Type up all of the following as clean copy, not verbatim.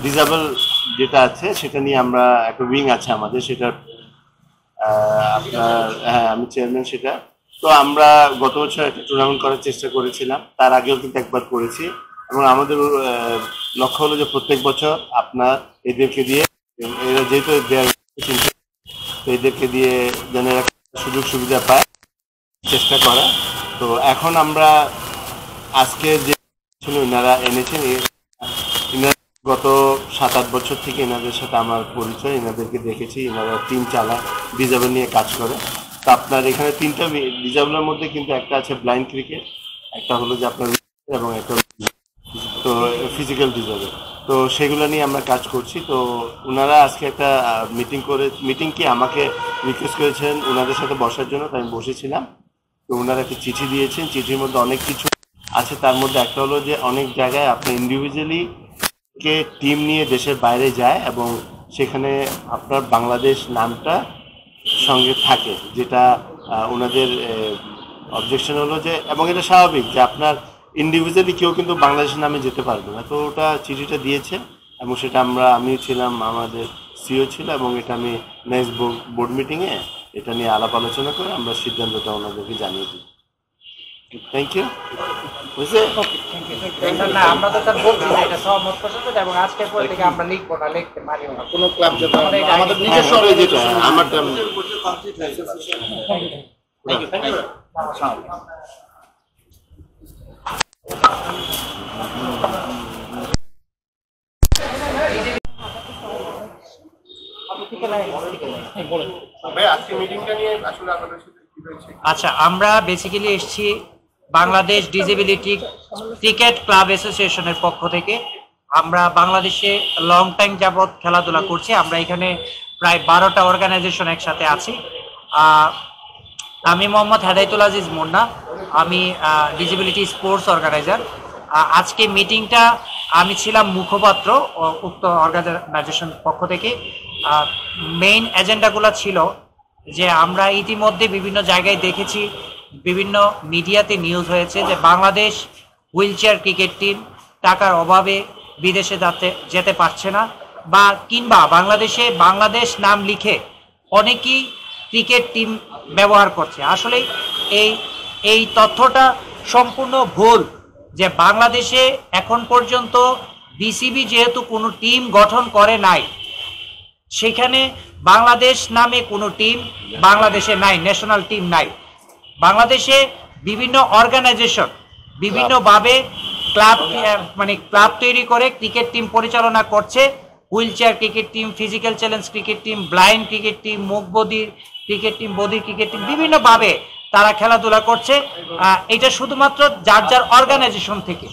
Disable যেটা আছে সেটা নিয়ে আমরা একটা উইং আছে আমাদের, সেটা আপনার হ্যাঁ আমি চেয়ারম্যান সেটা। তো আমরা গত বছর একটা টুর্নামেন্ট করার চেষ্টা করেছিলাম, তার আগেও কিন্তু একবার করেছি, এবং আমাদের লক্ষ্য হলো যে প্রত্যেক বছর আপনার এদেরকে দিয়ে, এরা যেহেতু তো এদেরকে দিয়ে যেন এরা সুযোগ সুবিধা পায় চেষ্টা করা। তো এখন আমরা আজকে যে ওনারা এনেছেন, গত 7-8 বছর থেকে এনাদের সাথে আমার পরিচয়, এনাদেরকে দেখেছি, এনারা টিম চালায়, ডিজেবল নিয়ে কাজ করে। তো আপনার এখানে 3টা ডিজেবলের মধ্যে কিন্তু একটা আছে ব্লাইন্ড ক্রিকেট, একটা হলো যে আপনার এবং একটা তো ফিজিক্যাল ডিজেবল। তো সেগুলো নিয়ে আমরা কাজ করছি। তো ওনারা আজকে একটা মিটিং কি আমাকে রিকোয়েস্ট করেছেন ওনাদের সাথে বসার জন্য, তাই আমি বসেছিলাম। তো ওনারা একটা চিঠি দিয়েছেন, চিঠির মধ্যে অনেক কিছু আছে, তার মধ্যে একটা হলো যে অনেক জায়গায় আপনি ইন্ডিভিজুয়ালি কে টিম নিয়ে দেশের বাইরে যায় এবং সেখানে আপনার বাংলাদেশ নামটা সঙ্গে থাকে, যেটা ওনাদের অবজেকশন হলো যে, এবং এটা স্বাভাবিক যে আপনার ইন্ডিভিজুয়ালি কেউ কিন্তু বাংলাদেশের নামে যেতে পারবে না। তো ওটা চিঠিটা দিয়েছে এবং সেটা আমিও ছিলাম, আমাদের সিও ছিল, এবং এটা আমি নেক্সট বোর্ড মিটিংয়ে এটা নিয়ে আলাপ আলোচনা করে আমরা সিদ্ধান্তটা ওনাদেরকে জানিয়ে দিই। Thank you. বুঝছে? না আমরা তো স্যার বলছি যে এটা সহমত প্রশাসন, এবং আজকের পর থেকে আমরা লিখবো না, লিখতে পারি না কোনো ক্লাব যেটা আমাদের নিজস্ব যেটা আমারটা আচ্ছা, আমরা বেসিক্যালি এসেছি বাংলাদেশ ডিসেবিলিটি ক্রিকেট ক্লাব অ্যাসোসিয়েশনের পক্ষ থেকে। আমরা বাংলাদেশে লং টাইম যাবৎ খেলাধুলা করছি। আমরা এখানে প্রায় 12টা অর্গানাইজেশন একসাথে আছি। আমি মোহাম্মদ হেদায়েতুল আজিজ মুন্না, আমি ডিসেবিলিটি স্পোর্টস অর্গানাইজার। আজকে মিটিংটা আমি ছিলাম মুখপাত্র উক্ত অর্গানাইজেশন পক্ষ থেকে। মেইন এজেন্ডাগুলো ছিল যে আমরা ইতিমধ্যে বিভিন্ন জায়গায় দেখেছি, বিভিন্ন মিডিয়াতে নিউজ হয়েছে যে Bangladesh wheel chair cricket team টাকার অভাবে বিদেশে যেতে পারছে না, বা কিংবা বাংলাদেশ নাম লিখে অনেকেই ক্রিকেট টিম ব্যবহার করছে। আসলে এই তথ্যটা সম্পূর্ণ ভুল। যে বাংলাদেশে এখন পর্যন্ত বিসিবি যেহেতু কোনো টিম গঠন করে নাই, সেখানে বাংলাদেশ নামে কোনো টিম বাংলাদেশে নাই, ন্যাশনাল টিম নাই। বাংলাদেশে বিভিন্ন অর্গানাইজেশন বিভিন্নভাবে ক্লাব তৈরি করে ক্রিকেট টিম পরিচালনা করছে। Wheel chair cricket team, physical challenge cricket team, blind cricket team, মুখ বধির ক্রিকেট টিম, বধির ক্রিকেট টিম, বিভিন্নভাবে তারা খেলাধুলা করছে। এটা শুধুমাত্র যার অর্গানাইজেশন থেকে।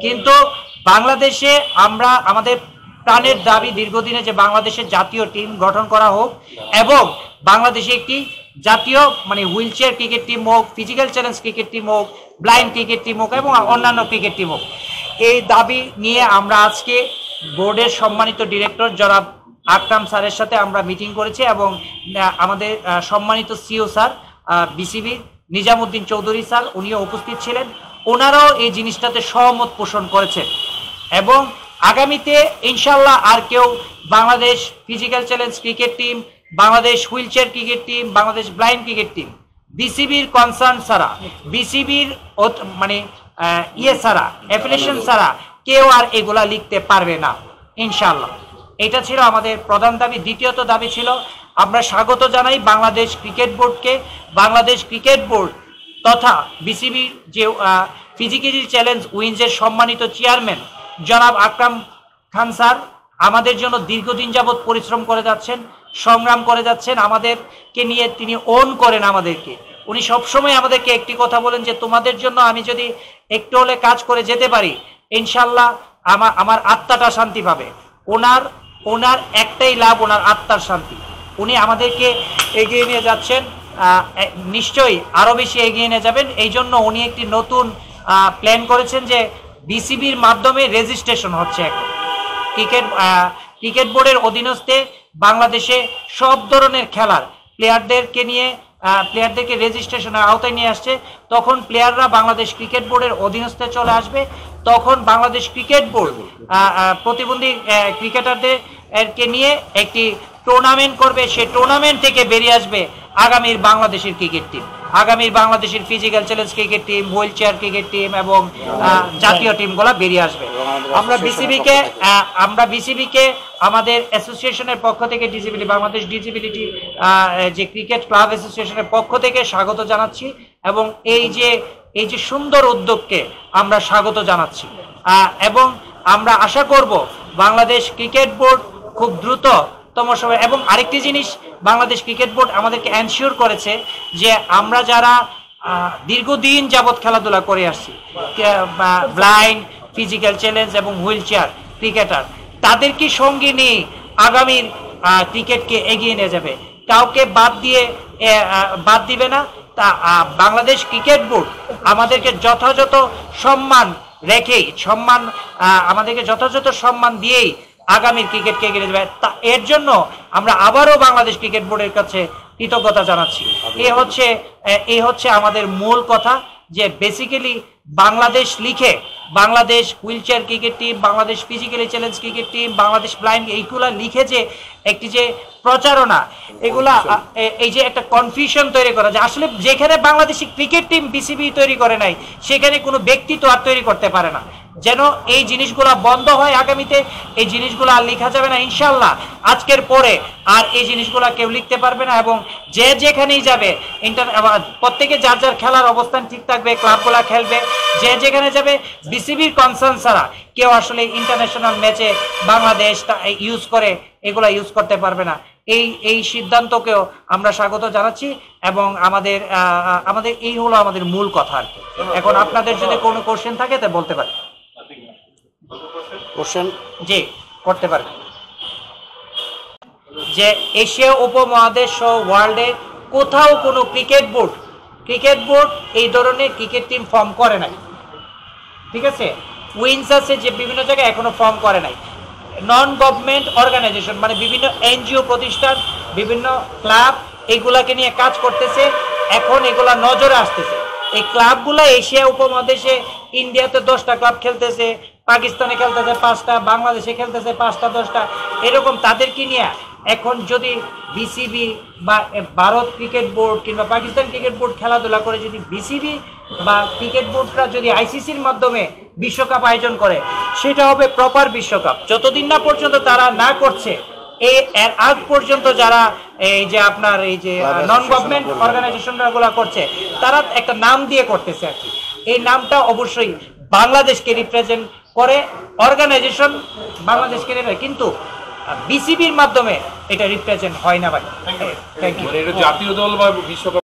কিন্তু বাংলাদেশে আমরা আমাদের প্রাণের দাবি দীর্ঘদিনে যে বাংলাদেশের জাতীয় টিম গঠন করা হোক, এবং বাংলাদেশে একটি জাতীয় হুইল চেয়ার ক্রিকেট টিম হোক, ফিজিক্যাল চ্যালেঞ্জ ক্রিকেট টিম হোক, ব্লাইন্ড ক্রিকেট টিম হোক, এবং অন্যান্য ক্রিকেট টিম হোক। এই দাবি নিয়ে আমরা আজকে বোর্ডের সম্মানিত ডিরেক্টর জনাব আকরাম স্যারের সাথে আমরা মিটিং করেছি, এবং আমাদের সম্মানিত সিও স্যার বিসিবির নিজামুদ্দিন চৌধুরী স্যার, উনিও উপস্থিত ছিলেন। ওনারাও এই জিনিসটাতে সহমত পোষণ করেছেন, এবং আগামীতে ইনশাল্লাহ আর কেউ Bangladesh physical challenge cricket team, Bangladesh wheel chair cricket team, Bangladesh blind cricket team বিসিবির কনসার্ন ছাড়া, বিসিবির ছাড়া, অ্যাফিলিয়েশন ছাড়া কেউ আর এগুলা লিখতে পারবে না ইনশাল্লাহ। এটা ছিল আমাদের প্রধান দাবি। দ্বিতীয়ত দাবি ছিল, আমরা স্বাগত জানাই বাংলাদেশ ক্রিকেট বোর্ডকে। বাংলাদেশ ক্রিকেট বোর্ড তথা বিসিবির যে ফিজিক্যাল চ্যালেঞ্জ উইন্সের সম্মানিত চেয়ারম্যান জনাব আকরাম খান স্যার আমাদের জন্য দীর্ঘদিন যাবৎ পরিশ্রম করে যাচ্ছেন, সংগ্রাম করে যাচ্ছেন। আমাদেরকে নিয়ে তিনি ওন করেন আমাদেরকে। উনি সবসময় আমাদেরকে একটি কথা বলেন যে তোমাদের জন্য আমি যদি একটু হলে কাজ করে যেতে পারি, ইনশাল্লাহ আমার আত্মাটা শান্তি পাবে। ওনার একটাই লাভ, ওনার আত্মার শান্তি। উনি আমাদেরকে এগিয়ে নিয়ে যাচ্ছেন, নিশ্চয়ই আরও বেশি এগিয়ে নিয়ে যাবেন। এই জন্য উনি একটি নতুন প্ল্যান করেছেন যে বিসিবির মাধ্যমে রেজিস্ট্রেশন হচ্ছে এখন ক্রিকেট বোর্ডের অধীনস্থে বাংলাদেশে সব ধরনের খেলার প্লেয়ারদেরকে রেজিস্ট্রেশনের আওতায় নিয়ে আসছে। তখন প্লেয়াররা বাংলাদেশ ক্রিকেট বোর্ডের অধীনস্থে চলে আসবে। তখন বাংলাদেশ ক্রিকেট বোর্ড প্রতিবন্ধী ক্রিকেটারদেরকে নিয়ে একটি টুর্নামেন্ট করবে। সেই টুর্নামেন্ট থেকে বেরিয়ে আসবে আগামীর বাংলাদেশের ক্রিকেট টিম, আগামীর বাংলাদেশের physical challenge cricket team, wheel chair cricket team এবং জাতীয় টিমগুলো বেরিয়ে আসবে। আমরা বিসিবিকে আমাদের অ্যাসোসিয়েশনের পক্ষ থেকে বাংলাদেশ ডিসেবিলিটি যে ক্রিকেট ক্লাব অ্যাসোসিয়েশনের পক্ষ থেকে স্বাগত জানাচ্ছি এবং এই যে সুন্দর উদ্যোগকে আমরা স্বাগত জানাচ্ছি এবং আমরা আশা করব বাংলাদেশ ক্রিকেট বোর্ড খুব দ্রুততম সময়। এবং আরেকটি জিনিস বাংলাদেশ ক্রিকেট বোর্ড আমাদেরকে এনশিওর করেছে যে আমরা যারা দীর্ঘদিন যাবৎ খেলাধুলা করে আসছি, ব্লাইন্ড, ফিজিক্যাল চ্যালেঞ্জ এবং হুইল চেয়ার ক্রিকেটার, তাদেরকে সঙ্গে নিয়ে আগামীর ক্রিকেটকে এগিয়ে নিয়ে যাবে, কাউকে বাদ দিবে না। তা বাংলাদেশ ক্রিকেট বোর্ড আমাদেরকে যথাযথ সম্মান রেখেই আমাদেরকে যথাযথ সম্মান দিয়েই আগামীর ক্রিকেটকে এগিয়ে যাবে। তা এর জন্য আমরা আবারও বাংলাদেশ ক্রিকেট বোর্ডের কাছে কৃতজ্ঞতা জানাচ্ছি। এই হচ্ছে আমাদের মূল কথা, যে বেসিক্যালি বাংলাদেশ লিখে Bangladesh wheel chair cricket team, Bangladesh physically challenge cricket team, Bangladesh blind, এইগুলা লিখে যে একটি যে প্রচারণা, এগুলা এই যে একটা কনফিউশন তৈরি করা, যে আসলে যেখানে বাংলাদেশি ক্রিকেট টিম বিসিবি তৈরি করে নাই সেখানে কোনো ব্যক্তি তো আর তৈরি করতে পারে না। যেন এই জিনিসগুলা বন্ধ হয়, আগামীতে এই জিনিসগুলো আর লেখা যাবে না ইনশাল্লাহ। আজকের পরে আর এই জিনিসগুলা কেউ লিখতে পারবে না এবং যে যেখানেই যাবে প্রত্যেকে যার যার খেলার অবস্থান ঠিক থাকবে, ক্লাবগুলা খেলবে, যে যেখানে যাবে বিসিবির কনসার্ন ছাড়া কেউ আসলে ইন্টারন্যাশনাল ম্যাচে বাংলাদেশ এগুলা ইউজ করতে পারবে না। এই সিদ্ধান্তকেও আমরা স্বাগত জানাচ্ছি এবং আমাদের এই হলো আমাদের মূল কথা আর কি। এখন আপনাদের যদি কোনো কোশ্চেন থাকে তা বলতে পারেন। কোশ্চেন জি করতে পারেন। যে এশিয়া উপমহাদেশ সহ ওয়ার্ল্ডে কোথাও কোনো ক্রিকেট বোর্ড এই ধরনের ক্রিকেট টিম ফর্ম করে নাই, ঠিক আছে? উইন্স আছে যে বিভিন্ন জায়গায় এখনো ফর্ম করে নাই। নন গভর্নমেন্ট অর্গানাইজেশন মানে বিভিন্ন এনজিও প্রতিষ্ঠান, বিভিন্ন ক্লাব এইগুলাকে নিয়ে কাজ করতেছে, এখন এগুলা নজরে আসতেছে। এই ক্লাবগুলো এশিয়া উপমহাদেশে ইন্ডিয়াতে 10টা ক্লাব খেলতেছে, পাকিস্তানে খেলতেছে 5টা, বাংলাদেশে খেলতেছে 5টা 10টা, এরকম তাদেরকে নিয়ে এখন যদি বিসিবি বা ভারত ক্রিকেট বোর্ড কিংবা পাকিস্তান ক্রিকেট বোর্ড খেলাধুলা করে, যদি বিসিবি বা ক্রিকেট বোর্ডরা যদি আইসিসির মাধ্যমে বিশ্বকাপ আয়োজন করে, সেটা হবে প্রপার বিশ্বকাপ। যতদিন না পর্যন্ত তারা না করছে, এর আগ পর্যন্ত যারা এই যে আপনার এই যে নন গভর্নমেন্ট অর্গানাইজেশনগুলো করছে, তারা একটা নাম দিয়ে করতেছে আর কি। এই নামটা অবশ্যই বাংলাদেশকে রিপ্রেজেন্ট করে, অর্গানাইজেশন বাংলাদেশকে কিন্তু বিসিবির মাধ্যমে এটা রিপ্রেজেন্ট হয় না ভাই। Thank you. জাতীয় দল বা বিশ্বকাপ